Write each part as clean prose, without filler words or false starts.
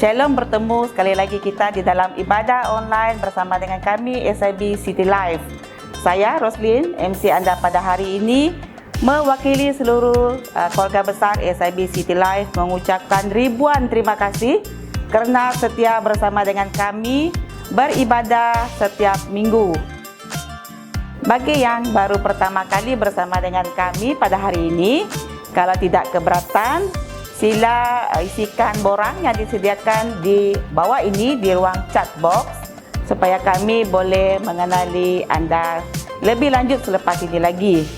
Shalom, bertemu sekali lagi kita di dalam ibadah online bersama dengan kami SIB City Life. Saya Roslyn, MC Anda pada hari ini, mewakili seluruh keluarga besar SIB City Life mengucapkan ribuan terima kasih kerana setia bersama dengan kami beribadah setiap minggu. Bagi yang baru pertama kali bersama dengan kami pada hari ini, kalau tidak keberatan, sila isikan borang yang disediakan di bawah ini di ruang chat box supaya kami boleh mengenali anda lebih lanjut selepas ini lagi.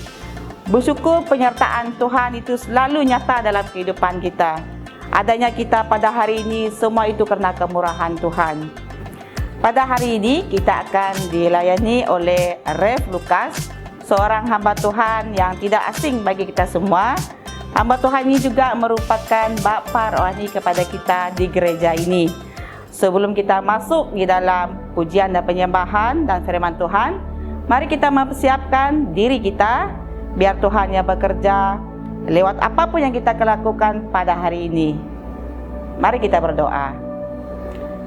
Bersyukur penyertaan Tuhan itu selalu nyata dalam kehidupan kita. Adanya kita pada hari ini semua itu kerana kemurahan Tuhan. Pada hari ini kita akan dilayani oleh Rev Lukas, seorang hamba Tuhan yang tidak asing bagi kita semua. Hamba Tuhan ini juga merupakan bapa rohani kepada kita di gereja ini. Sebelum kita masuk di dalam pujian dan penyembahan dan firman Tuhan, mari kita mempersiapkan diri kita biar Tuhan yang bekerja lewat apapun yang kita lakukan pada hari ini. Mari kita berdoa.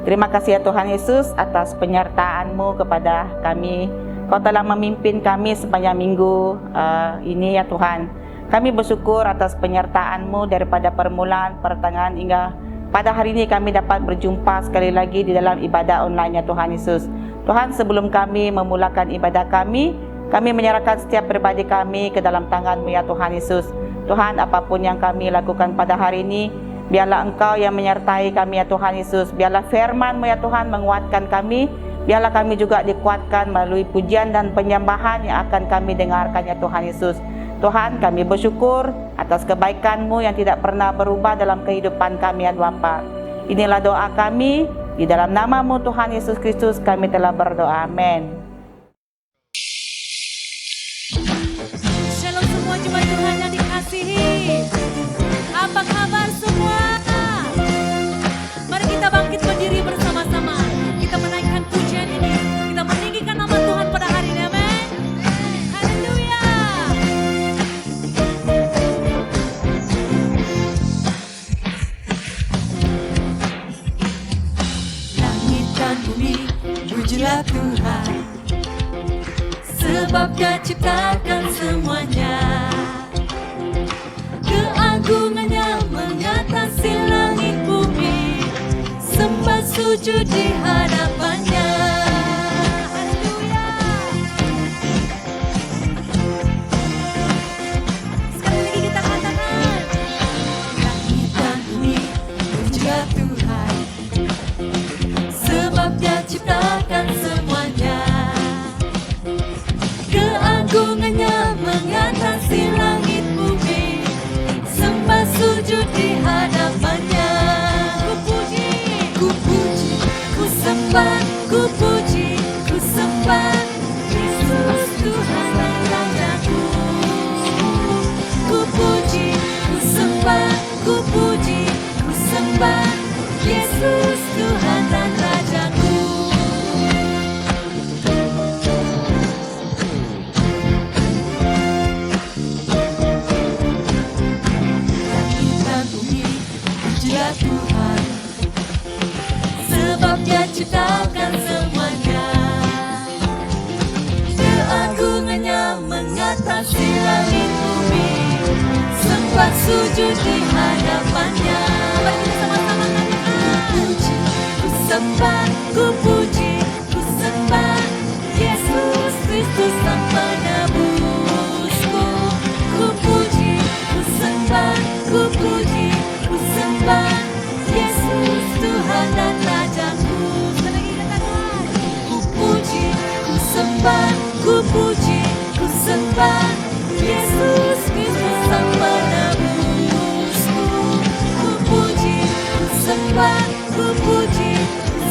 Terima kasih ya Tuhan Yesus atas penyertaan-Mu kepada kami. Kau telah memimpin kami sepanjang minggu ini ya Tuhan. Kami bersyukur atas penyertaan-Mu daripada permulaan, pertengahan hingga pada hari ini kami dapat berjumpa sekali lagi di dalam ibadah online ya Tuhan Yesus. Tuhan, sebelum kami memulakan ibadah kami menyerahkan setiap pribadi kami ke dalam tangan-Mu ya Tuhan Yesus. Tuhan, apapun yang kami lakukan pada hari ini, biarlah Engkau yang menyertai kami ya Tuhan Yesus. Biarlah firman-Mu ya Tuhan menguatkan kami. Biarlah kami juga dikuatkan melalui pujian dan penyembahan yang akan kami dengarkan ya Tuhan Yesus. Tuhan, kami bersyukur atas kebaikan-Mu yang tidak pernah berubah dalam kehidupan kami ya Bapa. Inilah doa kami, di dalam nama-Mu Tuhan Yesus Kristus kami telah berdoa. Amin. Shalom semua jemaat Tuhan yang dikasihi. Apa kabar semua? Mari kita bangkit berdiri bersama-sama. Kita menaikkan pujian ini. Kita meninggikan nama Tuhan pada hari ini. Amin. Haleluya. Langit dan bumi, pujilah Tuhan, sebab Dia ciptakan semuanya. Keagungannya mengatasi langit bumi, sembah sujud di hadapannya. Haleluya. Sekali lagi kita katakan, langit dan bumi, pujilah Tuhan, sebab Dia ciptakan semuanya. Keagungannya mengatasi langit bumi, sembah sujud di hadapannya. Ku puji, ku sembah, ku puji, ku sembah Yesus Tuhan dan Rajaku. Ku puji, ku sembah, ku puji, ku sembah Yesus Tuhan dan Rajaku. Pujilah Tuhan, sebab Dia ciptakan semuanya. Keagungannya mengatasi langit bumi, sembah sujud di hadapannya. Mari kita sama-sama katakan, ku puji, ku sembah, ku puji, ku sembah Yesus Kristus Sang Penebusku. Ku puji, ku sembah, ku puji, ku sembah Yesus Tuhan dan Rajaku. Sekali lagi katakan, ku puji, ku sembah, ku puji, ku sembah Yesus Kristus Sang Penebusku. Ku puji, ku sembah, ku puji, ku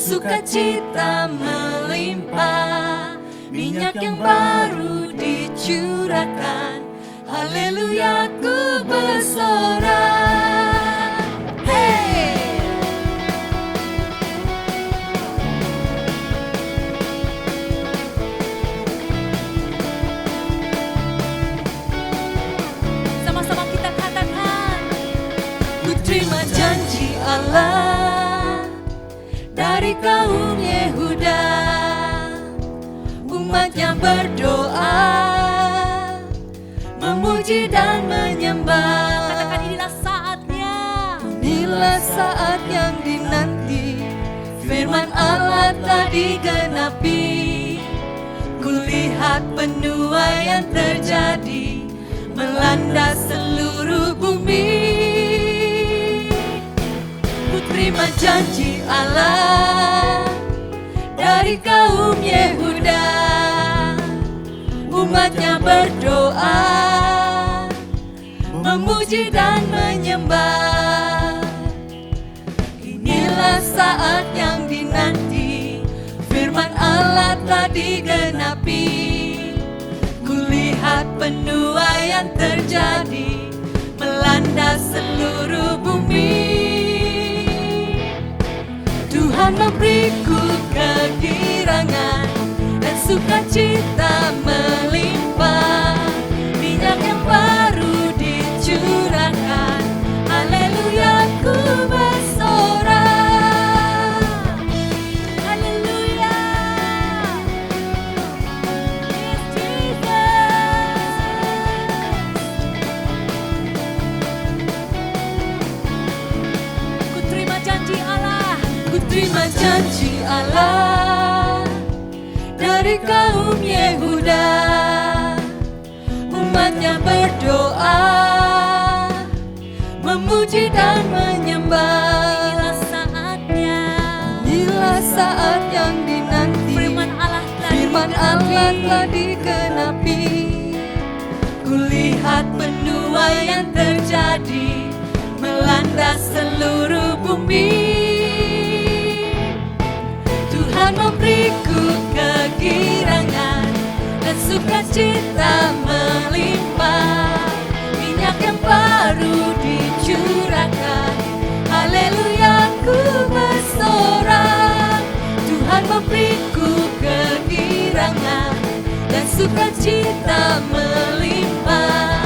sukacita melimpah, minyak yang baru dicurahkan, haleluya ku bersorak. Hey! Sama-sama kita katakan, ku terima janji Allah dari kaum Yehuda, umatnya berdoa, memuji dan menyembah. Katakan inilah saatnya, inilah saat yang dinanti, firman Allah telah digenapi. Kulihat penuaian terjadi, melanda seluruh bumi. Ku terima janji Allah dari kaum Yehuda, umatnya berdoa, memuji dan menyembah. Inilah saat yang dinanti, firman Allah telah digenapi. Kulihat penuaian terjadi, melanda seluruh bumi. Tuhan memberiku kegirangan dan sukacita melimpah, minyak yang baru dicurahkan, haleluya ku bersorak. Haleluya, yes Jesus. Ku terima janji Allah, ku terima janji Allah dari kaum Yehuda, umatnya berdoa, memuji dan menyembah. Inilah saatnya, inilah saat yang dinanti, firman Allah telah digenapi. Kulihat penuaian terjadi, melanda seluruh bumi. Tuhan memberiku kegirangan dan sukacita melimpah, minyak yang baru dicurahkan, haleluya ku bersorak. Tuhan memberiku kegirangan dan sukacita melimpah,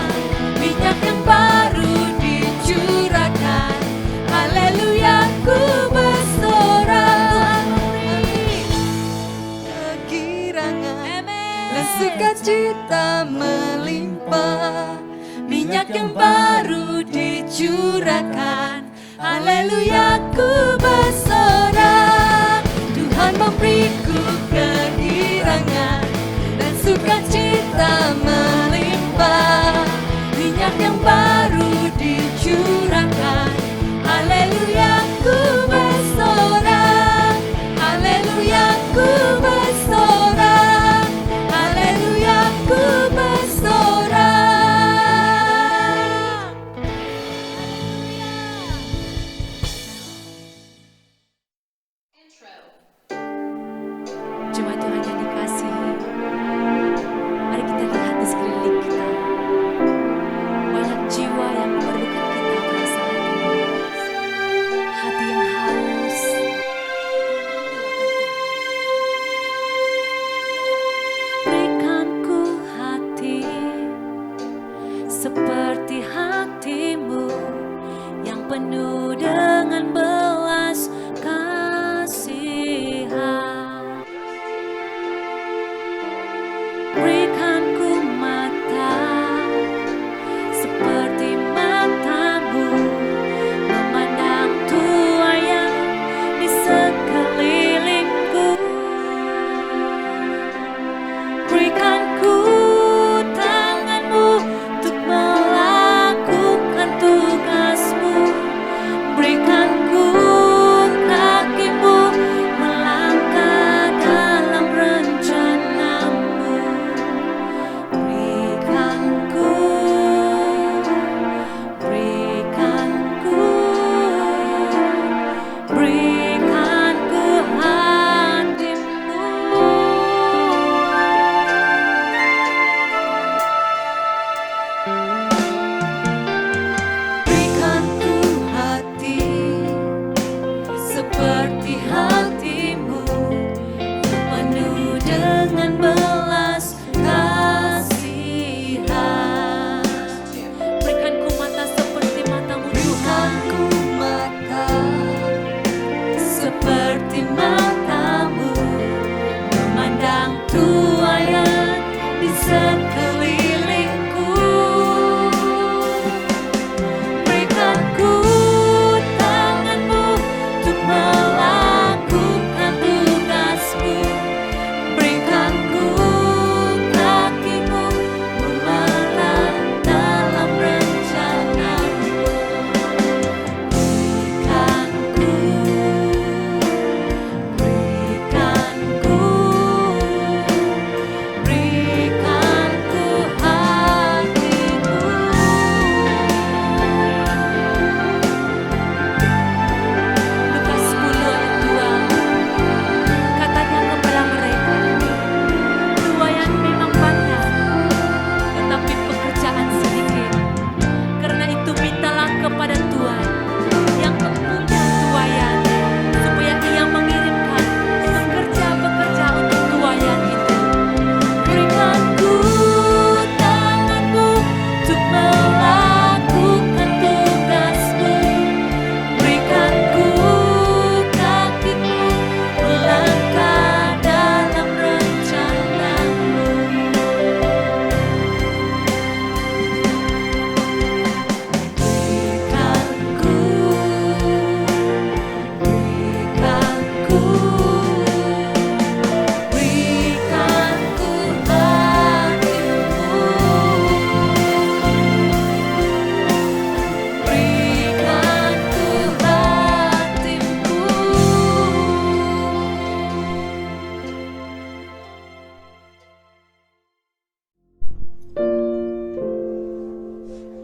minyak yang baru dicurahkan, haleluya ku bersorak. Kegirangan dan sukacita melimpah, minyak yang baru dicurahkan, haleluya ku bersorak. Tuhan memberiku kegirangan dan sukacita melimpah, minyak yang baru dicurahkan, haleluya ku bersorak, haleluya ku bersorak, haleluya ku bersorak. Jemaat Tuhan yang dikasihi,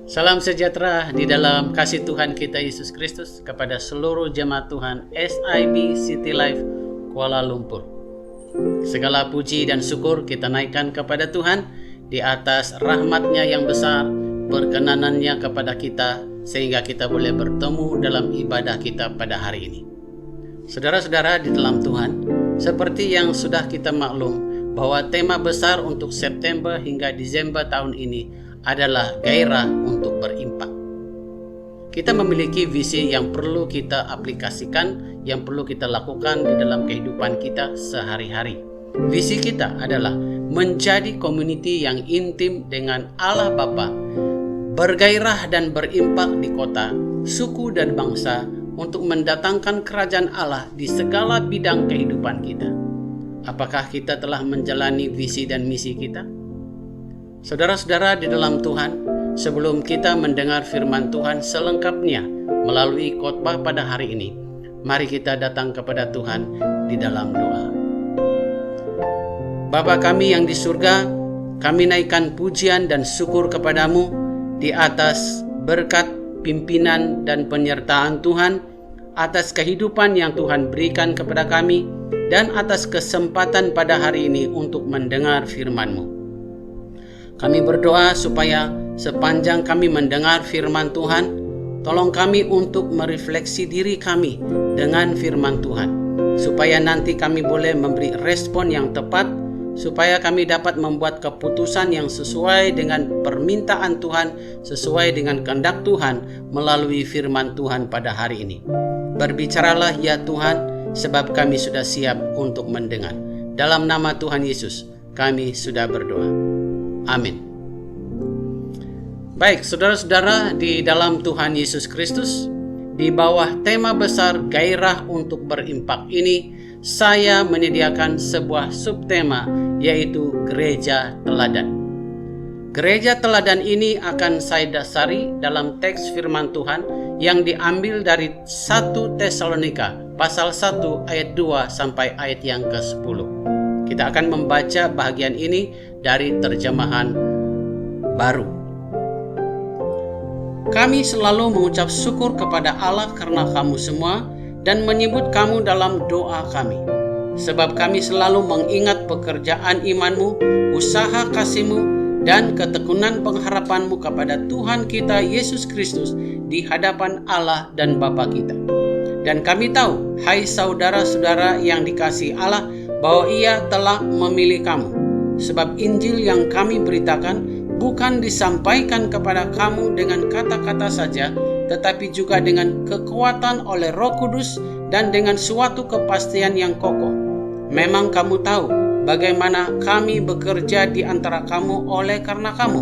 Salam sejahtera di dalam kasih Tuhan kita Yesus Kristus kepada seluruh jemaat Tuhan SIB City Life Kuala Lumpur. Segala puji dan syukur kita naikkan kepada Tuhan di atas rahmat-Nya yang besar, perkenanan-Nya kepada kita sehingga kita boleh bertemu dalam ibadah kita pada hari ini. Saudara-saudara di dalam Tuhan, seperti yang sudah kita maklum bahwa tema besar untuk September hingga Desember tahun ini adalah gairah untuk berimpak. Kita memiliki visi yang perlu kita aplikasikan, yang perlu kita lakukan di dalam kehidupan kita sehari-hari. Visi kita adalah menjadi community yang intim dengan Allah Bapa, bergairah dan berimpak di kota, suku dan bangsa untuk mendatangkan kerajaan Allah di segala bidang kehidupan kita. Apakah kita telah menjalani visi dan misi kita? Saudara-saudara di dalam Tuhan, sebelum kita mendengar firman Tuhan selengkapnya melalui khotbah pada hari ini, mari kita datang kepada Tuhan di dalam doa. Bapa kami yang di surga, kami naikkan pujian dan syukur kepadamu di atas berkat pimpinan dan penyertaan Tuhan, atas kehidupan yang Tuhan berikan kepada kami, dan atas kesempatan pada hari ini untuk mendengar firman-Mu. Kami berdoa supaya sepanjang kami mendengar firman Tuhan, tolong kami untuk merefleksi diri kami dengan firman Tuhan, supaya nanti kami boleh memberi respon yang tepat, supaya kami dapat membuat keputusan yang sesuai dengan permintaan Tuhan, sesuai dengan kehendak Tuhan melalui firman Tuhan pada hari ini. Berbicaralah ya Tuhan, sebab kami sudah siap untuk mendengar. Dalam nama Tuhan Yesus, kami sudah berdoa. Amin. Baik, saudara-saudara di dalam Tuhan Yesus Kristus, di bawah tema besar gairah untuk berimpak ini, saya menyediakan sebuah subtema, yaitu gereja teladan. Gereja teladan ini akan saya dasari dalam teks firman Tuhan yang diambil dari 1 Tesalonika pasal 1 ayat 2 sampai ayat yang ke-10. Kita akan membaca bagian ini dari terjemahan baru. Kami selalu mengucap syukur kepada Allah karena kamu semua dan menyebut kamu dalam doa kami. Sebab kami selalu mengingat pekerjaan imanmu, usaha kasihmu, dan ketekunan pengharapanmu kepada Tuhan kita Yesus Kristus di hadapan Allah dan Bapa kita. Dan kami tahu, hai saudara-saudara yang dikasihi Allah, bahwa Ia telah memilih kamu. Sebab Injil yang kami beritakan bukan disampaikan kepada kamu dengan kata-kata saja, tetapi juga dengan kekuatan oleh Roh Kudus dan dengan suatu kepastian yang kokoh. Memang kamu tahu bagaimana kami bekerja di antara kamu oleh karena kamu.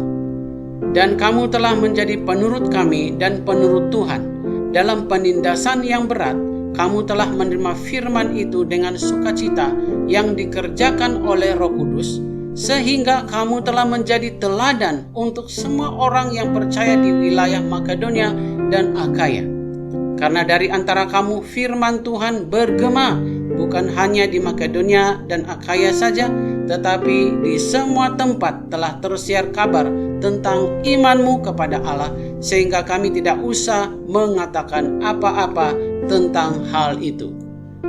Dan kamu telah menjadi penurut kami dan penurut Tuhan. Dalam penindasan yang berat, kamu telah menerima firman itu dengan sukacita yang dikerjakan oleh Roh Kudus, sehingga kamu telah menjadi teladan untuk semua orang yang percaya di wilayah Makedonia dan Akaya. Karena dari antara kamu firman Tuhan bergema, bukan hanya di Makedonia dan Akaya saja, tetapi di semua tempat telah tersiar kabar tentang imanmu kepada Allah, sehingga kami tidak usah mengatakan apa-apa tentang hal itu.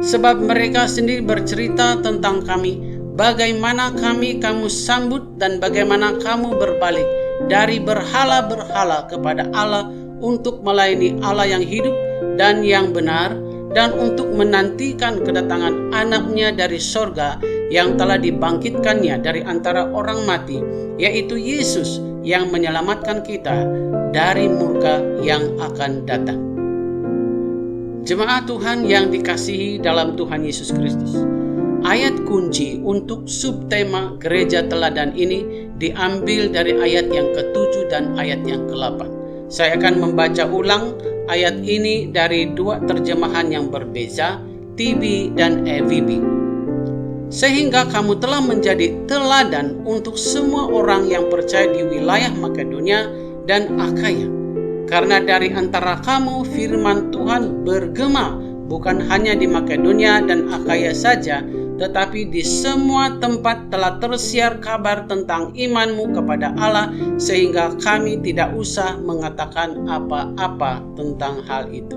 Sebab mereka sendiri bercerita tentang kami, bagaimana kamu sambut dan bagaimana kamu berbalik dari berhala-berhala kepada Allah untuk melayani Allah yang hidup dan yang benar, dan untuk menantikan kedatangan anaknya dari sorga yang telah dibangkitkannya dari antara orang mati, yaitu Yesus yang menyelamatkan kita dari murka yang akan datang. Jemaat Tuhan yang dikasihi dalam Tuhan Yesus Kristus, ayat kunci untuk subtema gereja teladan ini diambil dari ayat yang ke-7 dan ayat yang ke-8. Saya akan membaca ulang ayat ini dari dua terjemahan yang berbeza, TB dan EVB. Sehingga kamu telah menjadi teladan untuk semua orang yang percaya di wilayah Makedonia dan Akaya. Karena dari antara kamu firman Tuhan bergema, bukan hanya di Makedonia dan Akaya saja, tetapi di semua tempat telah tersiar kabar tentang imanmu kepada Allah, sehingga kami tidak usah mengatakan apa-apa tentang hal itu.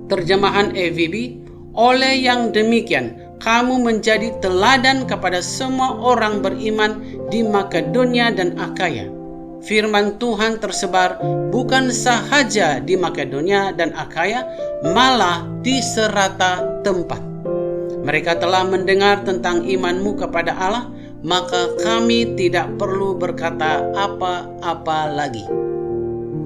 Terjemahan EVB, oleh yang demikian, kamu menjadi teladan kepada semua orang beriman di Makedonia dan Akaya. Firman Tuhan tersebar bukan sahaja di Makedonia dan Akaya, malah di serata tempat. Mereka telah mendengar tentang imanmu kepada Allah, maka kami tidak perlu berkata apa-apa lagi.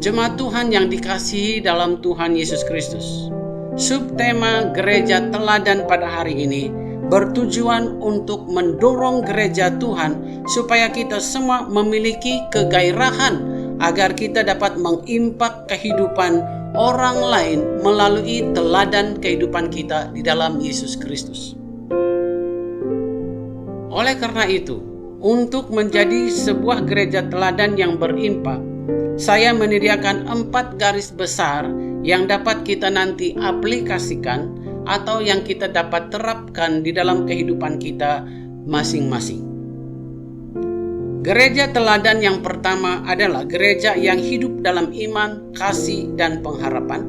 Jemaat Tuhan yang dikasihi dalam Tuhan Yesus Kristus, subtema gereja teladan pada hari ini bertujuan untuk mendorong gereja Tuhan supaya kita semua memiliki kegairahan agar kita dapat mengimpak kehidupan orang lain melalui teladan kehidupan kita di dalam Yesus Kristus. Oleh karena itu, untuk menjadi sebuah gereja teladan yang berimpak, saya menyediakan 4 garis besar yang dapat kita nanti aplikasikan atau yang kita dapat terapkan di dalam kehidupan kita masing-masing. Gereja teladan yang pertama adalah gereja yang hidup dalam iman, kasih, dan pengharapan.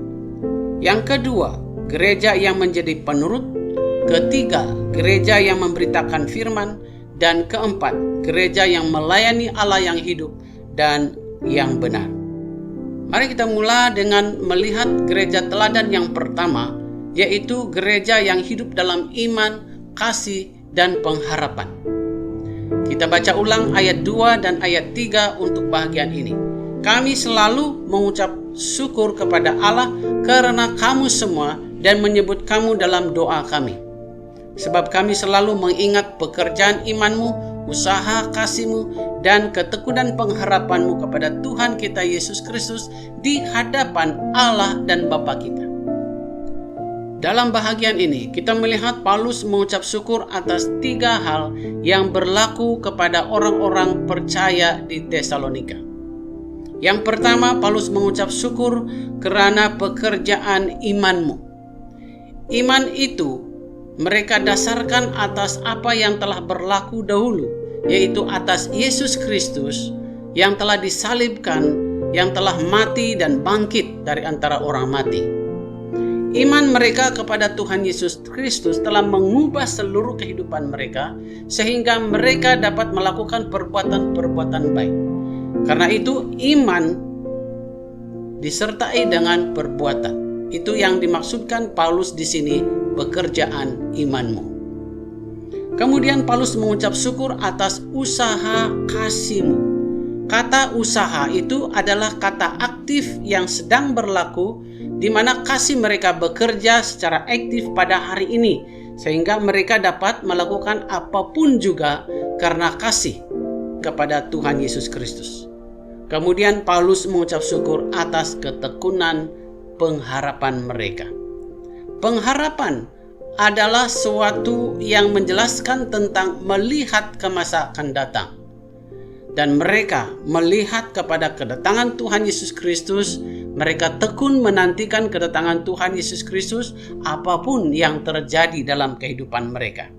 Yang kedua, gereja yang menjadi penurut. Ketiga, gereja yang memberitakan firman. Dan keempat, gereja yang melayani Allah yang hidup dan yang benar. Mari kita mulai dengan melihat gereja teladan yang pertama, yaitu gereja yang hidup dalam iman, kasih, dan pengharapan. Kita baca ulang ayat 2 dan ayat 3 untuk bagian ini. Kami selalu mengucap syukur kepada Allah karena kamu semua dan menyebut kamu dalam doa kami. Sebab kami selalu mengingat pekerjaan imanmu, usaha kasihmu, dan ketekunan pengharapanmu kepada Tuhan kita Yesus Kristus di hadapan Allah dan Bapa kita. Dalam bahagian ini, kita melihat Paulus mengucap syukur atas 3 hal yang berlaku kepada orang-orang percaya di Tesalonika. Yang pertama, Paulus mengucap syukur karena pekerjaan imanmu. Iman itu mereka dasarkan atas apa yang telah berlaku dahulu, yaitu atas Yesus Kristus yang telah disalibkan, yang telah mati dan bangkit dari antara orang mati. Iman mereka kepada Tuhan Yesus Kristus telah mengubah seluruh kehidupan mereka sehingga mereka dapat melakukan perbuatan-perbuatan baik. Karena itu iman disertai dengan perbuatan. Itu yang dimaksudkan Paulus di sini, pekerjaan imanmu. Kemudian Paulus mengucap syukur atas usaha kasihmu. Kata usaha itu adalah kata aktif yang sedang berlaku, di mana kasih mereka bekerja secara aktif pada hari ini, sehingga mereka dapat melakukan apapun juga karena kasih kepada Tuhan Yesus Kristus. Kemudian Paulus mengucap syukur atas ketekunan pengharapan mereka. Pengharapan adalah suatu yang menjelaskan tentang melihat ke masa akan datang. Dan mereka melihat kepada kedatangan Tuhan Yesus Kristus. Mereka tekun menantikan kedatangan Tuhan Yesus Kristus apapun yang terjadi dalam kehidupan mereka.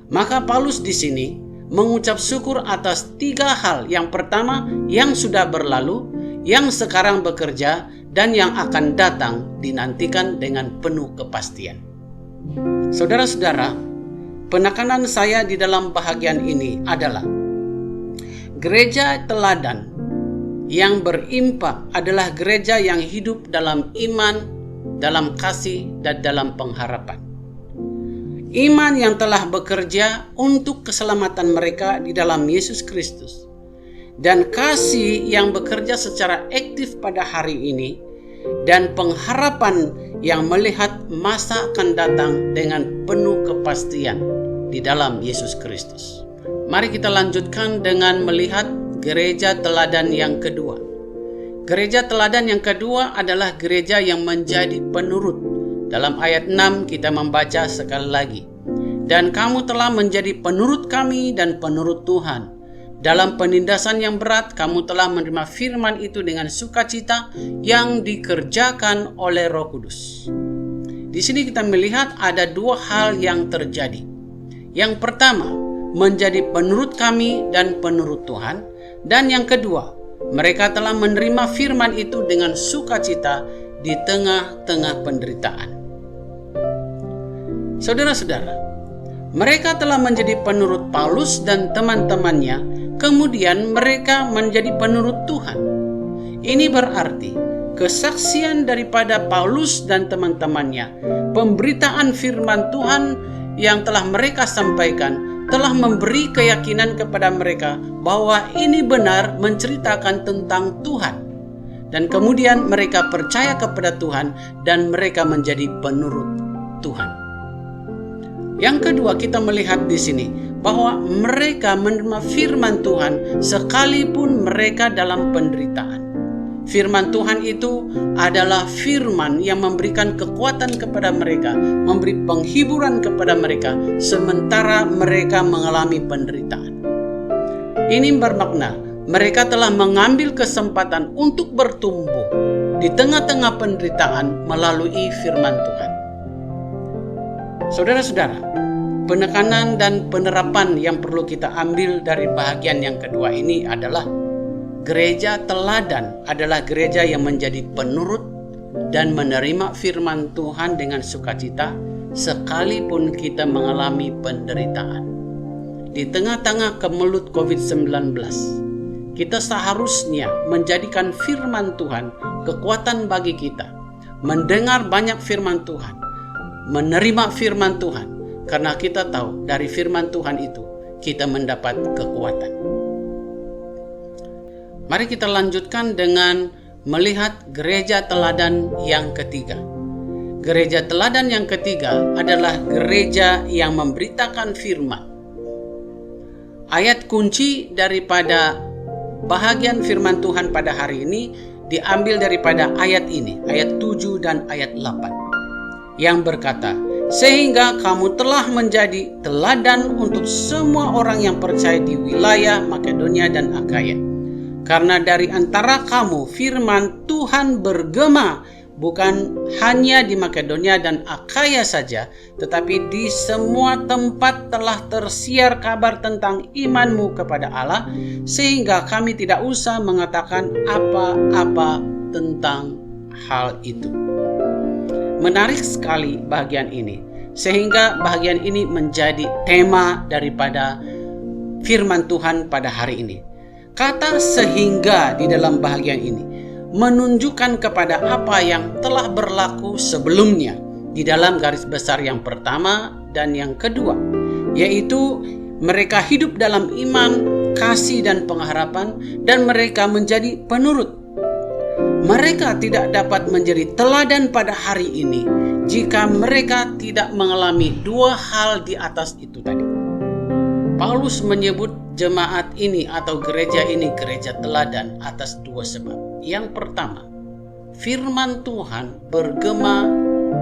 Maka Paulus di sini mengucap syukur atas 3 hal. Yang pertama, yang sudah berlalu, yang sekarang bekerja, dan yang akan datang dinantikan dengan penuh kepastian. Saudara-saudara, penekanan saya di dalam bahagian ini adalah gereja teladan yang berimpak adalah gereja yang hidup dalam iman, dalam kasih, dan dalam pengharapan. Iman yang telah bekerja untuk keselamatan mereka di dalam Yesus Kristus, dan kasih yang bekerja secara aktif pada hari ini, dan pengharapan yang melihat masa akan datang dengan penuh kepastian di dalam Yesus Kristus. Mari kita lanjutkan dengan melihat gereja teladan yang kedua. Gereja teladan yang kedua adalah gereja yang menjadi penurut. Dalam ayat 6 kita membaca sekali lagi. Dan kamu telah menjadi penurut kami dan penurut Tuhan. Dalam penindasan yang berat, kamu telah menerima firman itu dengan sukacita yang dikerjakan oleh Roh Kudus. Di sini kita melihat ada 2 hal yang terjadi. Yang pertama, menjadi penurut kami dan penurut Tuhan. Dan yang kedua, mereka telah menerima firman itu dengan sukacita di tengah-tengah penderitaan. Saudara-saudara, mereka telah menjadi penurut Paulus dan teman-temannya, kemudian mereka menjadi penurut Tuhan. Ini berarti kesaksian daripada Paulus dan teman-temannya, pemberitaan firman Tuhan yang telah mereka sampaikan, telah memberi keyakinan kepada mereka bahwa ini benar menceritakan tentang Tuhan. Dan kemudian mereka percaya kepada Tuhan dan mereka menjadi penurut Tuhan. Yang kedua, kita melihat di sini bahwa mereka menerima firman Tuhan sekalipun mereka dalam penderitaan. Firman Tuhan itu adalah firman yang memberikan kekuatan kepada mereka, memberi penghiburan kepada mereka sementara mereka mengalami penderitaan. Ini bermakna mereka telah mengambil kesempatan untuk bertumbuh di tengah-tengah penderitaan melalui firman Tuhan. Saudara-saudara, penekanan dan penerapan yang perlu kita ambil dari bahagian yang kedua ini adalah gereja teladan adalah gereja yang menjadi penurut dan menerima firman Tuhan dengan sukacita sekalipun kita mengalami penderitaan. Di tengah-tengah kemelut COVID-19, kita seharusnya menjadikan firman Tuhan kekuatan bagi kita. Mendengar banyak firman Tuhan, menerima firman Tuhan, karena kita tahu dari firman Tuhan itu kita mendapat kekuatan. Mari kita lanjutkan dengan melihat gereja teladan yang ketiga. Gereja teladan yang ketiga adalah gereja yang memberitakan firman. Ayat kunci daripada bahagian firman Tuhan pada hari ini diambil daripada ayat ini, ayat 7 dan ayat 8, yang berkata, sehingga kamu telah menjadi teladan untuk semua orang yang percaya di wilayah Makedonia dan Akaya. Karena dari antara kamu firman Tuhan bergema bukan hanya di Makedonia dan Akaya saja, tetapi di semua tempat telah tersiar kabar tentang imanmu kepada Allah, sehingga kami tidak usah mengatakan apa-apa tentang hal itu. Menarik sekali bagian ini, sehingga bagian ini menjadi tema daripada firman Tuhan pada hari ini. Kata sehingga di dalam bahagian ini menunjukkan kepada apa yang telah berlaku sebelumnya di dalam garis besar yang pertama dan yang kedua, yaitu mereka hidup dalam iman, kasih dan pengharapan, dan mereka menjadi penurut. Mereka tidak dapat menjadi teladan pada hari ini jika mereka tidak mengalami dua hal di atas itu tadi. Paulus menyebut jemaat ini atau gereja ini gereja teladan atas dua sebab. Yang pertama, firman Tuhan bergema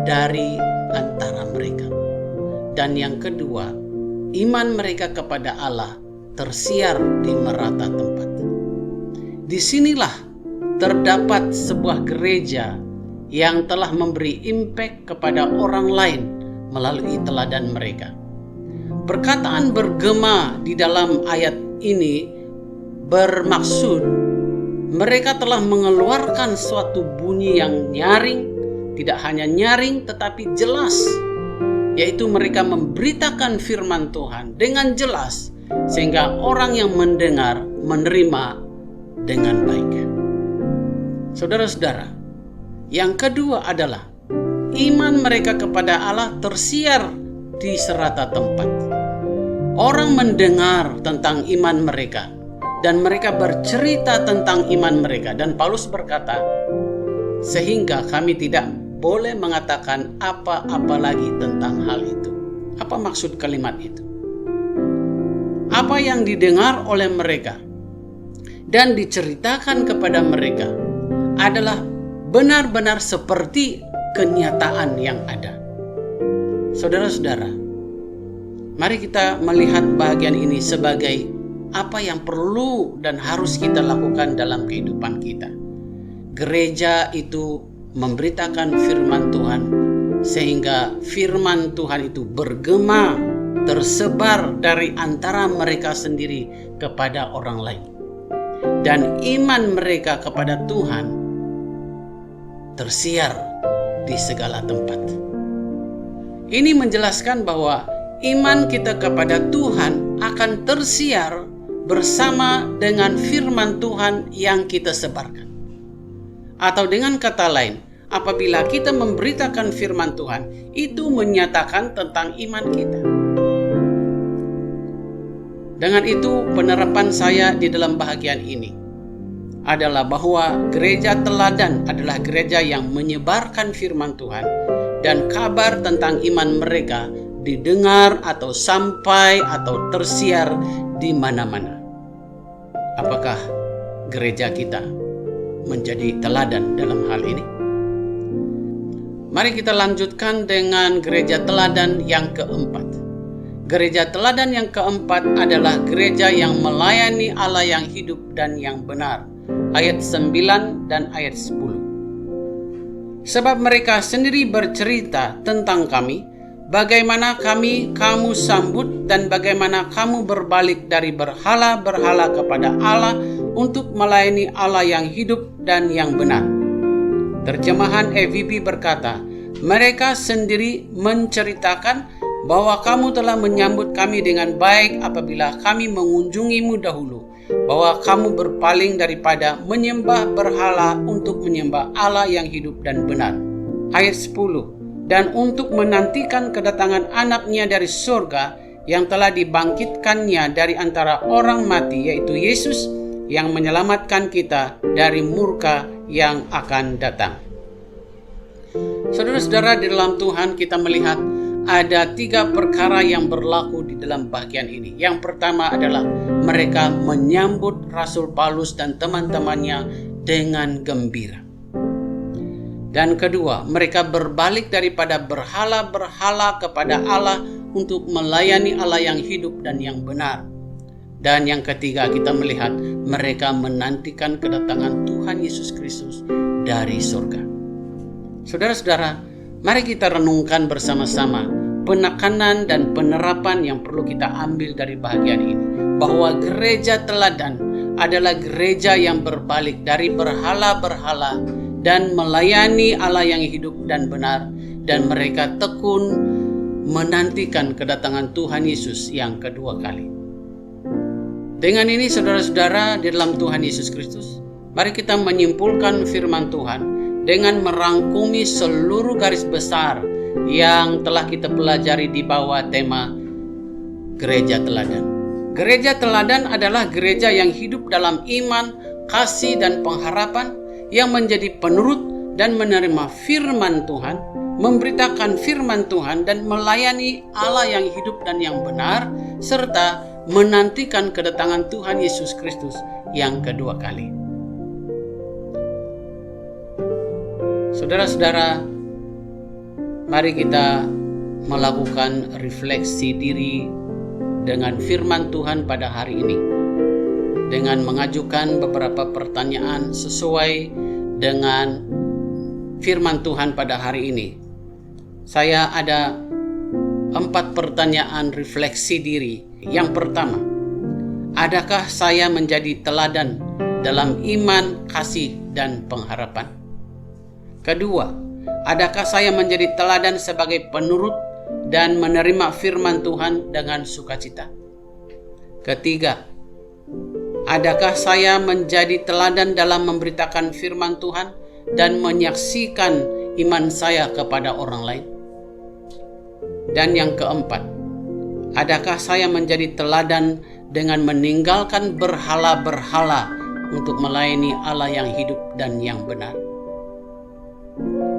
dari antara mereka. Dan yang kedua, iman mereka kepada Allah tersiar di merata tempat. Disinilah terdapat sebuah gereja yang telah memberi impact kepada orang lain melalui teladan mereka. Perkataan bergema di dalam ayat ini bermaksud mereka telah mengeluarkan suatu bunyi yang nyaring, tidak hanya nyaring tetapi jelas, yaitu mereka memberitakan firman Tuhan dengan jelas sehingga orang yang mendengar menerima dengan baik. Saudara-saudara, yang kedua adalah iman mereka kepada Allah tersiar di serata tempat. Orang mendengar tentang iman mereka dan mereka bercerita tentang iman mereka, dan Paulus berkata, sehingga kami tidak boleh mengatakan apa-apa lagi tentang hal itu. Apa maksud kalimat itu? Apa yang didengar oleh mereka dan diceritakan kepada mereka adalah benar-benar seperti kenyataan yang ada. Saudara-saudara, mari kita melihat bahagian ini sebagai apa yang perlu dan harus kita lakukan dalam kehidupan kita. Gereja itu memberitakan firman Tuhan sehingga firman Tuhan itu bergema tersebar dari antara mereka sendiri kepada orang lain. Dan iman mereka kepada Tuhan tersiar di segala tempat. Ini menjelaskan bahwa iman kita kepada Tuhan akan tersiar bersama dengan firman Tuhan yang kita sebarkan. Atau dengan kata lain, apabila kita memberitakan firman Tuhan, itu menyatakan tentang iman kita. Dengan itu, penerapan saya di dalam bahagian ini adalah bahwa gereja teladan adalah gereja yang menyebarkan firman Tuhan dan kabar tentang iman mereka didengar atau sampai atau tersiar di mana-mana. Apakah gereja kita menjadi teladan dalam hal ini? Mari kita lanjutkan dengan gereja teladan yang keempat. Gereja teladan yang keempat adalah gereja yang melayani Allah yang hidup dan yang benar. Ayat 9 dan ayat 10. Sebab mereka sendiri bercerita tentang kami, bagaimana kamu sambut dan bagaimana kamu berbalik dari berhala-berhala kepada Allah untuk melayani Allah yang hidup dan yang benar. Terjemahan EVP berkata, mereka sendiri menceritakan bahwa kamu telah menyambut kami dengan baik apabila kami mengunjungimu dahulu, bahwa kamu berpaling daripada menyembah berhala untuk menyembah Allah yang hidup dan benar. Ayat 10. Dan untuk menantikan kedatangan anaknya dari surga yang telah dibangkitkannya dari antara orang mati, yaitu Yesus yang menyelamatkan kita dari murka yang akan datang. Saudara-saudara, di dalam Tuhan kita melihat ada 3 perkara yang berlaku di dalam bagian ini. Yang pertama adalah mereka menyambut Rasul Paulus dan teman-temannya dengan gembira. Dan kedua, mereka berbalik daripada berhala-berhala kepada Allah untuk melayani Allah yang hidup dan yang benar. Dan yang ketiga, kita melihat mereka menantikan kedatangan Tuhan Yesus Kristus dari surga. Saudara-saudara, mari kita renungkan bersama-sama penekanan dan penerapan yang perlu kita ambil dari bahagian ini. Bahwa gereja teladan adalah gereja yang berbalik dari berhala-berhala dan melayani Allah yang hidup dan benar. Dan mereka tekun menantikan kedatangan Tuhan Yesus yang kedua kali. Dengan ini saudara-saudara di dalam Tuhan Yesus Kristus, mari kita menyimpulkan firman Tuhan dengan merangkumi seluruh garis besar yang telah kita pelajari di bawah tema gereja teladan. Gereja teladan adalah gereja yang hidup dalam iman, kasih, dan pengharapan, yang menjadi penurut dan menerima firman Tuhan, memberitakan firman Tuhan, dan melayani Allah yang hidup dan yang benar, serta menantikan kedatangan Tuhan Yesus Kristus yang kedua kali. Saudara-saudara, mari kita melakukan refleksi diri dengan firman Tuhan pada hari ini, dengan mengajukan beberapa pertanyaan sesuai dengan firman Tuhan pada hari ini. Saya ada 4 pertanyaan refleksi diri. Yang pertama, adakah saya menjadi teladan dalam iman, kasih, dan pengharapan? Kedua, adakah saya menjadi teladan sebagai penurut dan menerima firman Tuhan dengan sukacita? Ketiga, adakah saya menjadi teladan dalam memberitakan firman Tuhan dan menyaksikan iman saya kepada orang lain? Dan yang keempat, adakah saya menjadi teladan dengan meninggalkan berhala-berhala untuk melayani Allah yang hidup dan yang benar?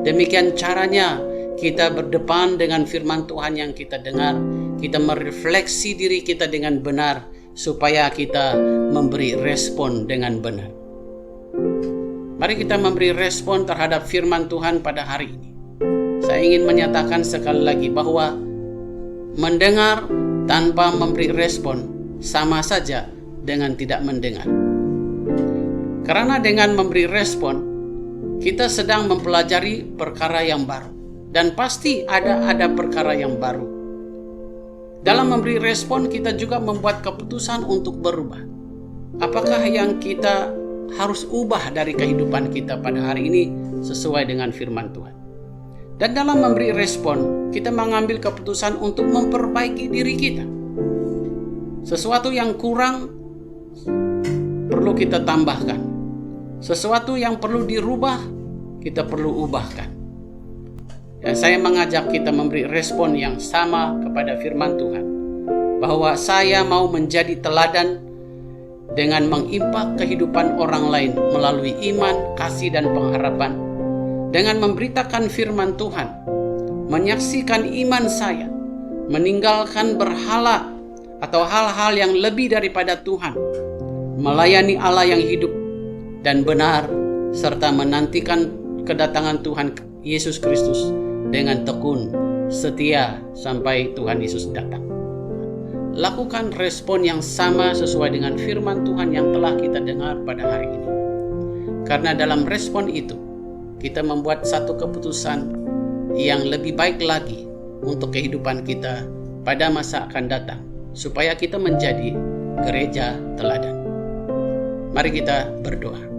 Demikian caranya kita berdepan dengan firman Tuhan yang kita dengar. Kita merefleksi diri kita dengan benar supaya kita memberi respon dengan benar. Mari kita memberi respon terhadap firman Tuhan pada hari ini. Saya ingin menyatakan sekali lagi bahwa mendengar tanpa memberi respon sama saja dengan tidak mendengar. Karena dengan memberi respon, kita sedang mempelajari perkara yang baru. Dan pasti ada perkara yang baru. Dalam memberi respon, kita juga membuat keputusan untuk berubah. Apakah yang kita harus ubah dari kehidupan kita pada hari ini sesuai dengan firman Tuhan? Dan dalam memberi respon, kita mengambil keputusan untuk memperbaiki diri kita. Sesuatu yang kurang perlu kita tambahkan. Sesuatu yang perlu dirubah, kita perlu ubahkan. Dan saya mengajak kita memberi respon yang sama kepada firman Tuhan, bahwa saya mau menjadi teladan dengan mengimpak kehidupan orang lain melalui iman, kasih, dan pengharapan, dengan memberitakan firman Tuhan, menyaksikan iman saya, meninggalkan berhala atau hal-hal yang lebih daripada Tuhan, melayani Allah yang hidup dan benar, serta menantikan kedatangan Tuhan Yesus Kristus dengan tekun setia sampai Tuhan Yesus datang. Lakukan respon yang sama sesuai dengan firman Tuhan yang telah kita dengar pada hari ini. Karena dalam respon itu, kita membuat satu keputusan yang lebih baik lagi untuk kehidupan kita pada masa akan datang, supaya kita menjadi gereja teladan. Mari kita berdoa.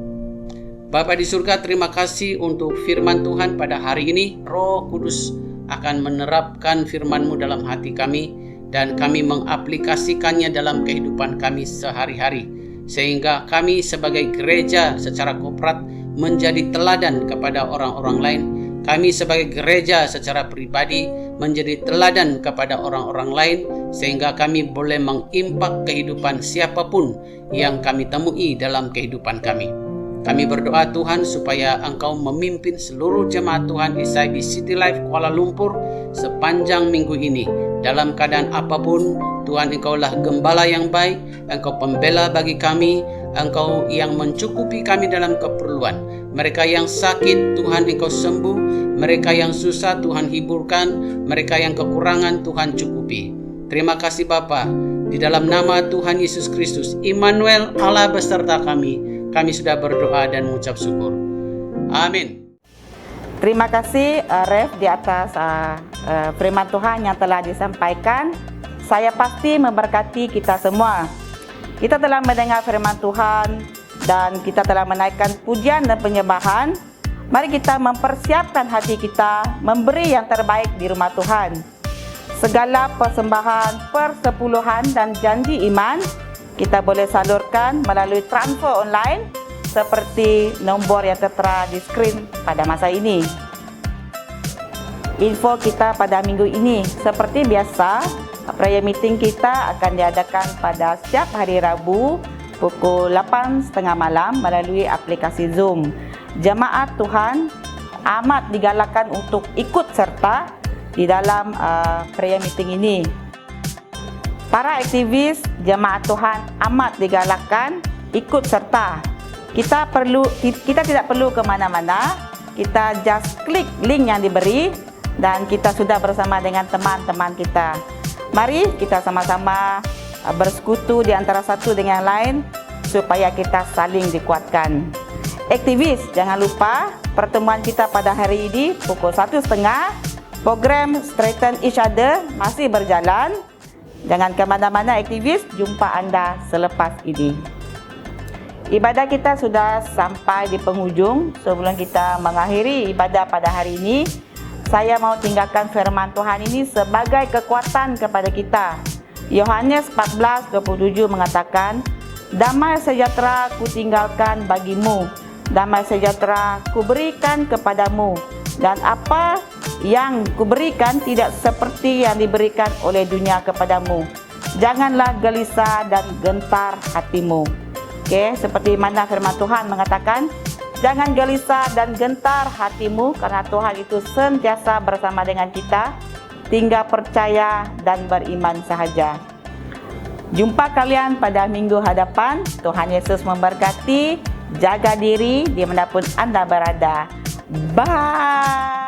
Bapa di surga, terima kasih untuk firman Tuhan pada hari ini. Roh Kudus akan menerapkan firman-Mu dalam hati kami, dan kami mengaplikasikannya dalam kehidupan kami sehari-hari, sehingga kami sebagai gereja secara korporat menjadi teladan kepada orang-orang lain. Kami sebagai gereja secara pribadi menjadi teladan kepada orang-orang lain, sehingga kami boleh mengimpak kehidupan siapapun yang kami temui dalam kehidupan kami. Kami berdoa Tuhan supaya Engkau memimpin seluruh jemaat Tuhan SIB City Life Kuala Lumpur sepanjang minggu ini. Dalam keadaan apapun, Tuhan Engkaulah gembala yang baik, Engkau pembela bagi kami, Engkau yang mencukupi kami dalam keperluan. Mereka yang sakit, Tuhan Engkau sembuh. Mereka yang susah, Tuhan hiburkan. Mereka yang kekurangan, Tuhan cukupi. Terima kasih Bapa. Di dalam nama Tuhan Yesus Kristus, Immanuel, Allah beserta kami sudah berdoa dan mengucap syukur. Amin. Terima kasih Ref di atas firman Tuhan yang telah disampaikan. Saya pasti memberkati kita semua. Kita telah mendengar firman Tuhan dan kita telah menaikkan pujian dan penyembahan. Mari kita mempersiapkan hati kita memberi yang terbaik di rumah Tuhan. Segala persembahan, persepuluhan dan janji iman kita boleh salurkan melalui transfer online seperti nombor yang tertera di skrin pada masa ini. Info kita pada minggu ini, seperti biasa, prayer meeting kita akan diadakan pada setiap hari Rabu pukul 8.30 malam melalui aplikasi Zoom. Jemaat Tuhan amat digalakkan untuk ikut serta di dalam prayer meeting ini. Para aktivis jemaat Tuhan amat digalakkan ikut serta. Kita tidak perlu ke mana-mana. Kita just klik link yang diberi dan kita sudah bersama dengan teman-teman kita. Mari kita sama-sama bersekutu di antara satu dengan lain supaya kita saling dikuatkan. Aktivis, jangan lupa pertemuan kita pada hari ini pukul 1.30. Program Straighten Each Other masih berjalan. Jangan ke mana-mana aktivis, jumpa anda selepas ini. Ibadah kita sudah sampai di penghujung. Sebelum kita mengakhiri ibadah pada hari ini, saya mau tinggalkan firman Tuhan ini sebagai kekuatan kepada kita. Yohanes 14:27 mengatakan, "Damai sejahtera kutinggalkan bagimu, damai sejahtera kuberikan kepadamu, dan apa yang kuberikan tidak seperti yang diberikan oleh dunia kepadamu. Janganlah gelisah dan gentar hatimu." Oke, seperti mana firman Tuhan mengatakan, jangan gelisah dan gentar hatimu karena Tuhan itu sentiasa bersama dengan kita. Tinggal percaya dan beriman sahaja. Jumpa kalian pada minggu hadapan. Tuhan Yesus memberkati. Jaga diri dimanapun anda berada. Bye.